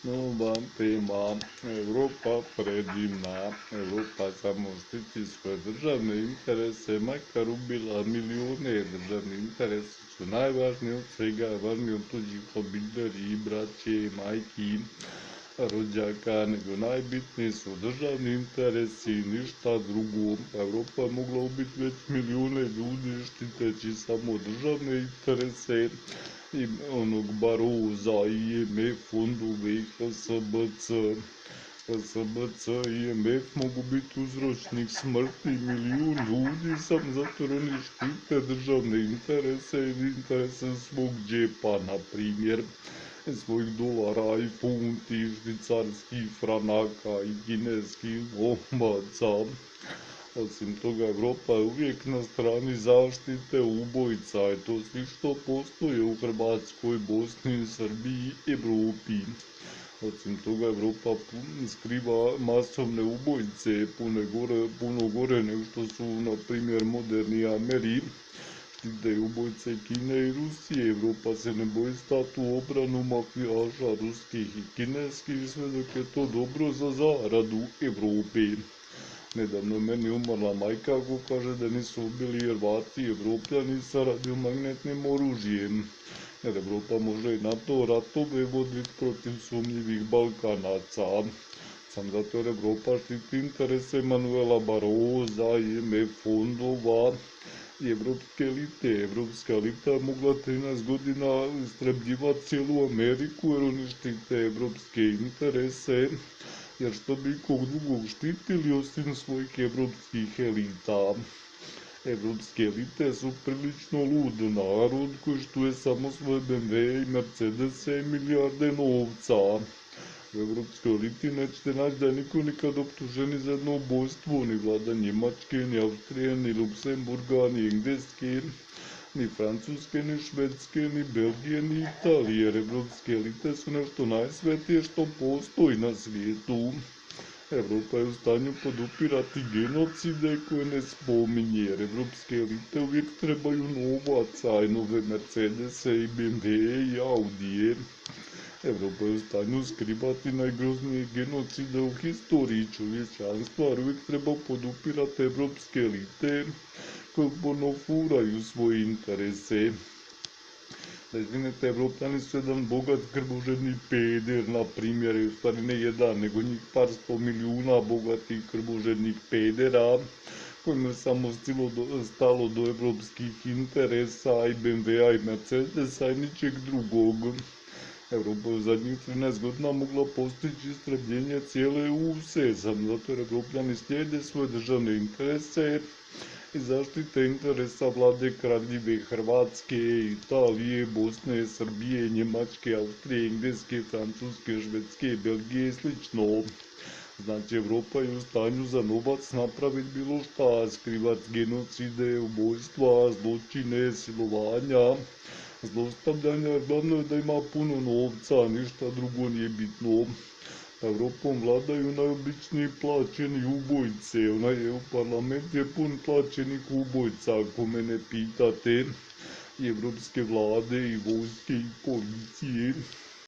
Nova tema, Europa predivna, Europa samo štiti svoje državne interese, makar ubila milijune. Državni interesi su najvažniji od svega, važniji od tuđih obitelji, braće, majki, rođaka, nego najbitniji su državni interesi, ništa drugo. Europa je mogla ubiti već milijune ljudi štiteći samo državne interese i onog Baroza, IMF fondove, SBC, IMF mogu biti uzročnik smrti milijun ljudi samo zato jer oni štite državne interese ili interese svog džepa, na primjer svojih dolara i funti, švicarskih franaka i kineskih novaca. Osim toga, Europa je uvijek na strani zaštite ubojica i to svi što postoje u Hrvatskoj, Bosni, Srbiji i Evropi. Osim toga, Europa skriva masovne ubojice puno gore nego što su, na primjer, moderni Ameri. Štite ubojice Kine i Rusije. Europa se ne boji stati u obranu mafijaša ruskih i kineskih, sve dok je to dobro za zaradu Evrope. Nedavno je meni umrla majka ko kaže da nisu ubili Hrvati Evropljani sa radiomagnetnim oružjem. Jer Evropa može i na to ratove voditi protiv sumnjivih Balkanaca. Sam zato jer Evropa štiti interese Manuela Baroza, IMF fondova i evropske elite. Evropska elita je mogla 13 godina istrebljivati cijelu Ameriku jer oni štite evropske interese. Jer što bi kog drugog štitili osim svojih evropskih elita. Evropske elite su prilično lud narod koji štuje samo svoje BMW i Mercedese i milijarde novca. U evropskoj eliti nećete naći da je niko nikad optužen za jedno ubojstvo, ni vlada Njemačke, ni Austrije, ni Luksemburga, ni Engleske, ni Francuske, ni Švedske, ni Belgije, ni Italije, jer evropske elite su nešto najsvetije što postoji na svijetu. Evropa je u stanju podupirati genocide koje ne spominje, jer evropske elite uvijek trebaju novaca i nove Mercedese i BMW i Audije. Evropa je u stanju skrivati najgroznije genocide u historiji čovječanstva, jer uvijek treba podupirati evropske elite koje ponofuraju svoje interese. Da izvinete, Evropljani su jedan bogat krbožedni peder, na primjer, u stvari ne jedan, nego njih par 100 milijuna bogatih krbožednih pedera, kojima je samo stalo do evropskih interesa i BMW-a i Mercedesa i ničeg drugog. Evropa je u zadnjih 13 godina mogla postići istrebljenje cijele USA, samo zato jer Evropljani slijede svoje državne interese i zaštite interesa vlade Kraljevine Hrvatske, Italije, Bosne, Srbije, Njemačke, Austrije, Engleske, Francuske, Švedske, Belgije i slično. Znači, Evropa je u stanju za novac napraviti bilo šta, skrivati genocide, ubojstva, zločine, silovanja, zlostavljanja, jer glavno je da ima puno novca, ništa drugo nije bitno. Evropom vladaju najobičniji plaćeni ubojice, onaj EU parlament je pun plaćenih ubojica, ako mene pitate, i evropske vlade, i vojske, i policije.